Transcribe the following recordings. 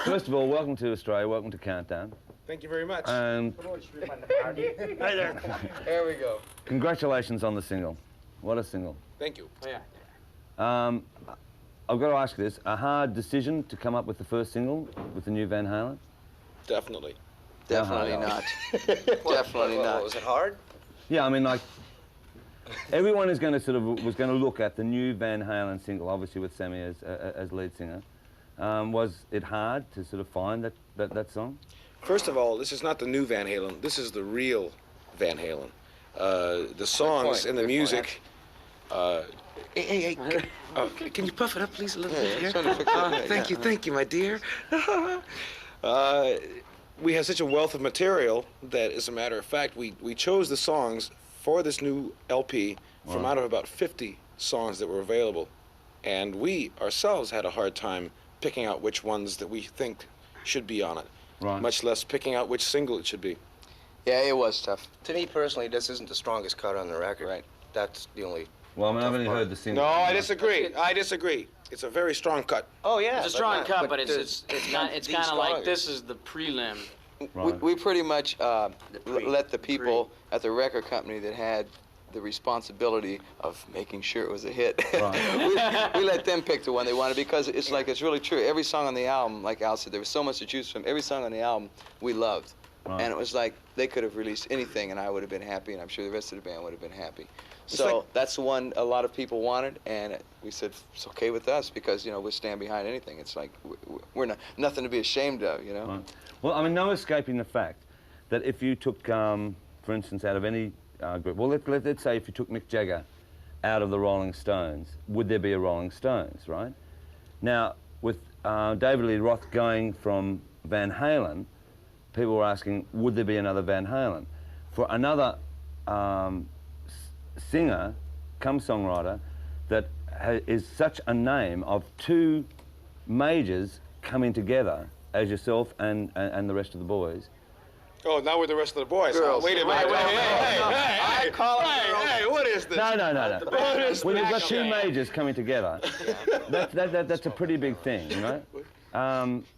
first of all, welcome to Australia, welcome to Countdown. Thank you very much. And there we go. Congratulations on the single. What a single. Thank you. Oh, yeah. I've got to ask you this, a hard decision to come up with the first single with the new Van Halen? Definitely. Definitely not. Definitely not. Was it hard? Yeah, I mean, like, everyone is going to was going to look at the new Van Halen single, obviously with Sammy as lead singer. Was it hard to sort of find that song? First of all, this is not the new Van Halen. This is the real Van Halen. The songs and the music. Hey, can you puff it up, please, a little bit here? Thank you, my dear. We have such a wealth of material that, as a matter of fact, we chose the songs for this new LP from out of about 50 songs that were available. And we ourselves had a hard time picking out which ones that we think should be on it, much less picking out which single it should be. Yeah, it was tough. To me personally, this isn't the strongest cut on the record. Right. That's the only. Well, I mean, I've only heard the single. No, I disagree. I disagree. It's a very strong cut. Oh yeah, It's a strong cut, but it's kind of like this is the prelim. We pretty much let the people at the record company that had the responsibility of making sure it was a hit. we let them pick the one they wanted, because it's like, it's really true. Every song on the album, like Al said, there was so much to choose from. Every song on the album we loved. And it was like they could have released anything and I would have been happy, and I'm sure the rest of the band would have been happy. So that's the one a lot of people wanted, and we said it's okay with us, because, you know, we stand behind anything. It's like we're nothing to be ashamed of, you know. Well, I mean, no escaping the fact that if you took, for instance, out of any group, well, let's say if you took Mick Jagger out of the Rolling Stones, would there be a Rolling Stones, right? Now, with David Lee Roth going from Van Halen, people were asking, would there be another Van Halen? For another singer, come songwriter, that is such a name of two majors coming together as yourself and the rest of the boys. Oh, now we're the rest of the boys. Girls. Wait a minute. I call Hey, what is this? No. When you've got two majors coming together, that's a pretty big thing, you know?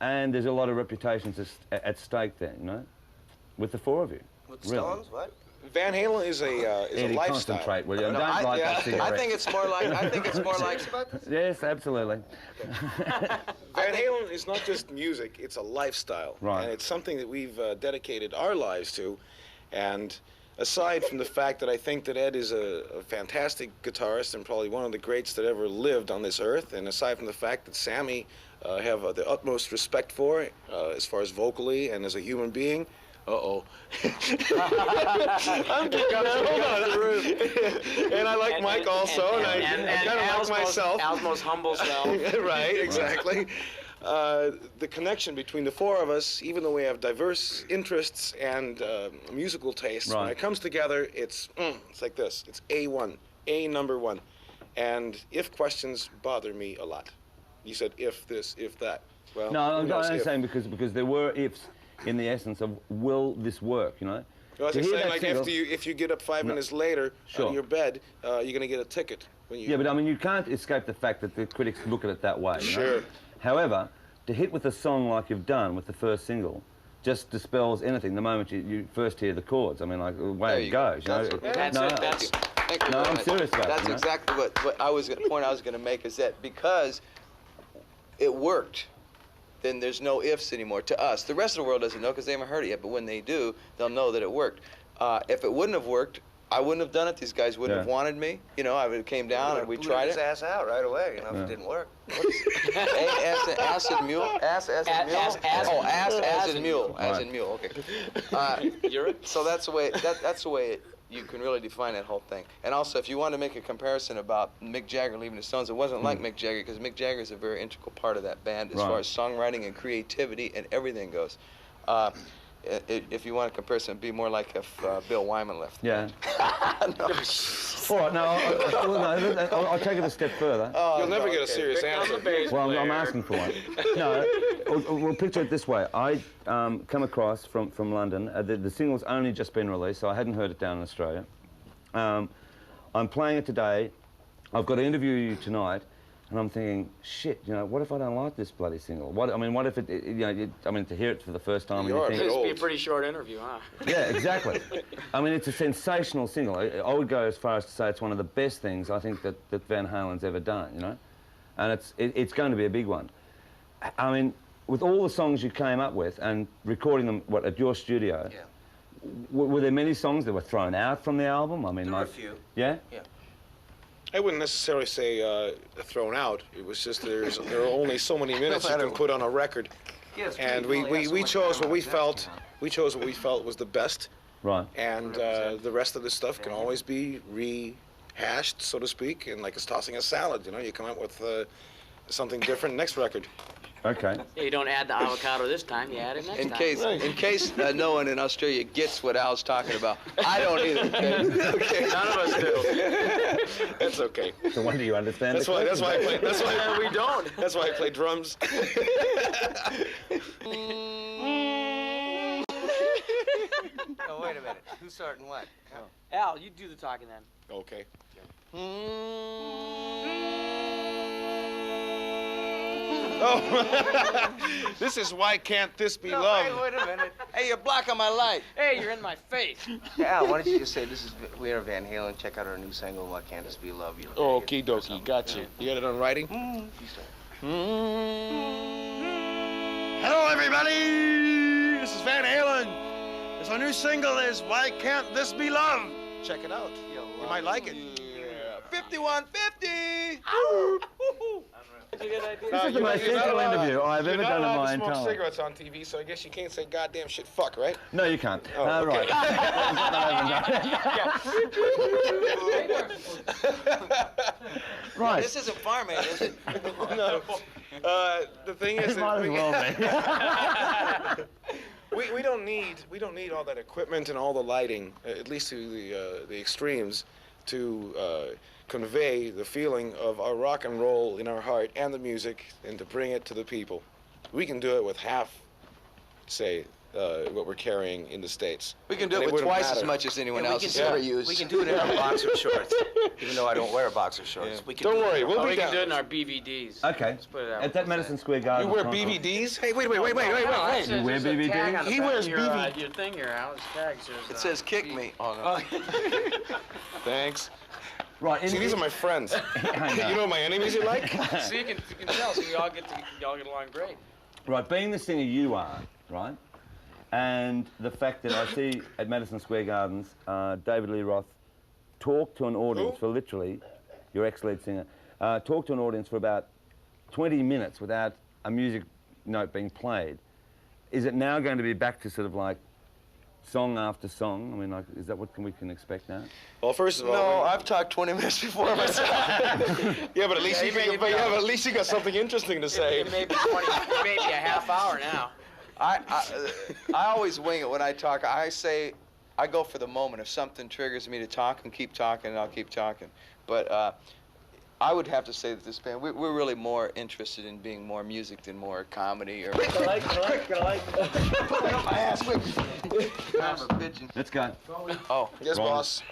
And there's a lot of reputations at stake there, you know? With the four of you. With Stones, what? Van Halen is a lifestyle. Concentrate, will you? Don't light that cigarette. I think it's more like. Yes, absolutely. Van Halen is not just music, it's a lifestyle. Right. And it's something that we've dedicated our lives to. And aside from the fact that I think that Ed is a fantastic guitarist and probably one of the greats that ever lived on this earth, and aside from the fact that Sammy I have the utmost respect for, as far as vocally and as a human being. Uh-oh. I'm getting hold on. And I like Mike also, and I kind of like myself. Al's most humble self. Right, exactly. The connection between the four of us, even though we have diverse interests and musical tastes, when it comes together, it's like this. It's A1, A number one. And if questions bother me a lot. You said if this, if that. Well, no, I'm saying because there were ifs in the essence of will this work, you know? Well, I was saying, like, if you get up 5 minutes later out of your bed, you're going to get a ticket. When you but I mean, you can't escape the fact that the critics look at it that way. Sure. You know? However, to hit with a song like you've done with the first single just dispels anything the moment you first hear the chords. I mean, like, away it goes. I'm serious about it. That's exactly what I was the point I was going to make, is that because it worked, then there's no ifs anymore to us. The rest of the world doesn't know because they haven't heard it yet, but when they do, they'll know that it worked. If it wouldn't have worked, I wouldn't have done it. These guys wouldn't have wanted me. You know, I would have came down and we tried it. His ass out right away, you know, if it didn't work. Acid mule? Acid mule. Acid mule, okay. So that's the way, you can really define that whole thing. And also, if you want to make a comparison about Mick Jagger leaving the Stones, it wasn't like Mick Jagger, because Mick Jagger is a very integral part of that band as far as songwriting and creativity and everything goes. If you want a comparison, it'd be more like if Bill Wyman left. Yeah. All right, I'll take it a step further. You'll never get a serious answer. Well, I'm asking for one. No, we'll picture it this way. I come across from London. The single's only just been released, so I hadn't heard it down in Australia. I'm playing it today. I've got to interview you tonight. And I'm thinking, shit, you know, what if I don't like this bloody single? What, I mean, what if it, you know, I mean, to hear it for the first time and you think... This would be a pretty short interview, huh? Yeah, exactly. I mean, it's a sensational single. I would go as far as to say it's one of the best things I think that Van Halen's ever done, you know? And it's going to be a big one. I mean, with all the songs you came up with and recording them, what, at your studio, were there many songs that were thrown out from the album? I mean, There were like... a few. Yeah? Yeah. I wouldn't necessarily say thrown out. It was just there are only so many minutes you can put on a record, and we chose what we felt. We chose what we felt was the best. Right. And the rest of the stuff can always be rehashed, so to speak, and like it's tossing a salad. You know, you come up with something different next record. Okay. Yeah, you don't add the avocado this time, you add it next time. In case no one in Australia gets what Al's talking about, I don't either. Okay. None of us do. That's okay. So when do you understand? That's why I play. That's why we don't. That's why I play drums. Oh, wait a minute. Who's starting what? Al, you do the talking then. Okay. Oh, this is Why Can't This Be Love? Wait a minute. Hey, you're blocking my light. Hey, you're in my face. Yeah, why don't you just say this is we are Van Halen. Check out our new single, Why Can't This Be Love? Oh, okie dokie, got you. You got it on writing? Hello, everybody. This is Van Halen. This our new single is Why Can't This Be Love? Check it out. You might like it. 5150. This is the most simple interview I've ever done in my entire smoke life. cigarettes on TV, so I guess you can't say goddamn shit fuck, right? No, you can't. Oh, okay. Right. Right. This isn't farming, is it? No. The thing is It might as well be. we don't need all that equipment and all the lighting, at least to the extremes, to convey the feeling of our rock and roll in our heart and the music, and to bring it to the people. We can do it with half, say, what we're carrying in the States. We can do And it with wouldn't twice as matter. much as anyone Yeah, else has ever used. We can do it in our boxer shorts, even though I don't wear boxer shorts. We can Don't do it worry, in our we'll Oh, be we can down. do it in our BVDs. Okay. put it out. At that Madison Square Garden. You wear concert. BVDs? Hey, wait. You wear There's a tag on BVD? the He back wears of your, BVD. your thing here, Al. This tag says, It says kick me. Oh, no. Thanks. Right. See, these are my friends. I know. You know my enemies you like? So you can tell, so you all get along great. Right, being the singer you are, right, and the fact that I see at Madison Square Gardens, David Lee Roth talk to an audience for literally, your ex-lead singer, talk to an audience for about 20 minutes without a music note being played. Is it now going to be back to sort of like song after song? I mean, like, is that what we can expect now? Well, first of all, No, I've talked 20 minutes before myself. yeah, but at least at least you got something interesting to say. It may be 20, maybe a half hour now. I always wing it when I talk. I go for the moment. If something triggers me to talk, and keep talking, and I'll keep talking. But I would have to say that this band, we're really more interested in being more music than more comedy or... Can I? Pulling up my ass, quick. I'm a pigeon. Let's go. Oh. Yes, Wrong. boss.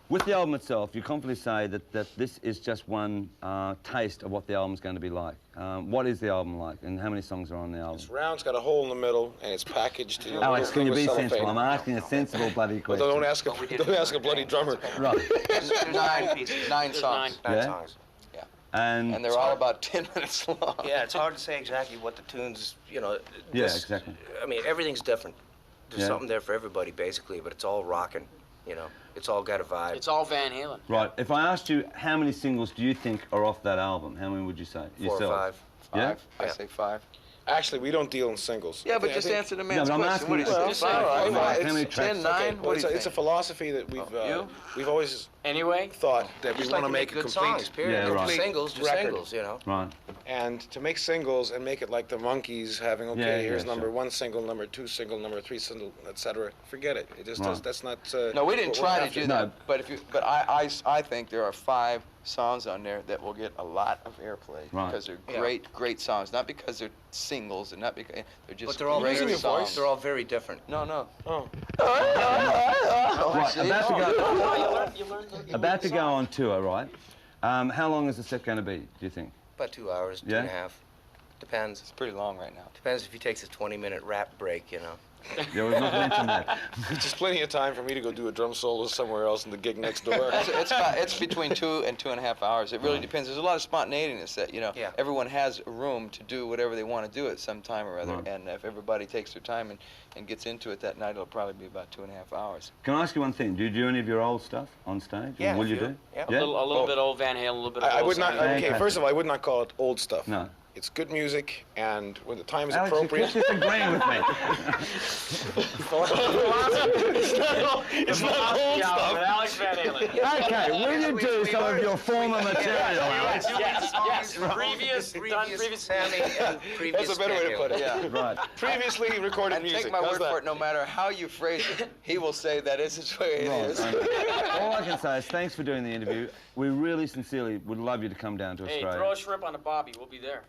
With the album itself, you confidently say that this is just one taste of what the album's going to be like. What is the album like, and how many songs are on the album? It's round, it's got a hole in the middle, and it's packaged in Alex, can you with be cellophane. sensible? I'm asking a sensible bloody Well, question. don't ask a bloody drummer. Right. There's 9 pieces. 9 songs. 9 Yeah? songs. And They're all about 10 minutes long. Yeah, it's hard to say exactly what the tunes, you know. Yeah, exactly. I mean, everything's different. There's Yeah. something there for everybody, basically, but it's all rocking, you know. It's all got a vibe. It's all Van Halen. Right. If I asked you how many singles do you think are off that album, how many would you say? 4 or 5. Yeah? 5. I say 5. Actually, we don't deal in singles. Yeah, but I just think- answer the man's No, but I'm question. What do you asking- say? Well, all right. How It's many tracks? 10, 9? okay, What do you it's a think? philosophy that we've always Anyway, thought that we Just want like to make a good complete songs, period. Yeah, right. Complete singles, just record. singles, you know. Right. And to make singles and make it like the Monkees having, okay, Yeah, here's yeah, number sure. 1 single, number 2 single, number 3 single, etc. Forget it. It just Right. does. That's not. No, we didn't what we're try to after. do No. that. But I think there are 5 songs on there that will get a lot of airplay Right. because they're Yeah. great songs. Not because they're singles and not because they're just But they're all great Using your voice? songs. They're all very different. No, no. Oh. Right. See? About to go. you learned About to go on tour, right? How long is the set going to be, do you think? About 2 hours, two Yeah? and a half. Depends. It's pretty long right now. Depends if he takes a 20-minute rap break, you know. Yeah, we've not mentioned that. Just plenty of time for me to go do a drum solo somewhere else in the gig next door. It's between 2 and 2.5 hours. It really depends. There's a lot of spontaneity in the set, you know. Yeah. Everyone has room to do whatever they want to do at some time or other, and if everybody takes their time and gets into it that night, it'll probably be about 2.5 hours. Can I ask you one thing? Do you do any of your old stuff on stage? Yeah, Or will a you few. do? Yeah. A little bit old Van Halen, a little bit of I old would not. Sammy. Okay, first of all, I would not call it old stuff. No. It's good music, and when the time is Alex, appropriate. you're just agreeing with me. It's not old Yeah, stuff. with Alex Van Halen. Okay, will you do some of your former material, Alex? Yes. Previous Sammy and previous That's a better way to put it. Yeah. Right. Previously recorded And music. take my How's word that? for it, no matter how you phrase it, he will say that is his way it Right. is. All I can say is thanks for doing the interview. We really sincerely would love you to come down to Hey, Australia. throw a shrimp on the bobby. We'll be there.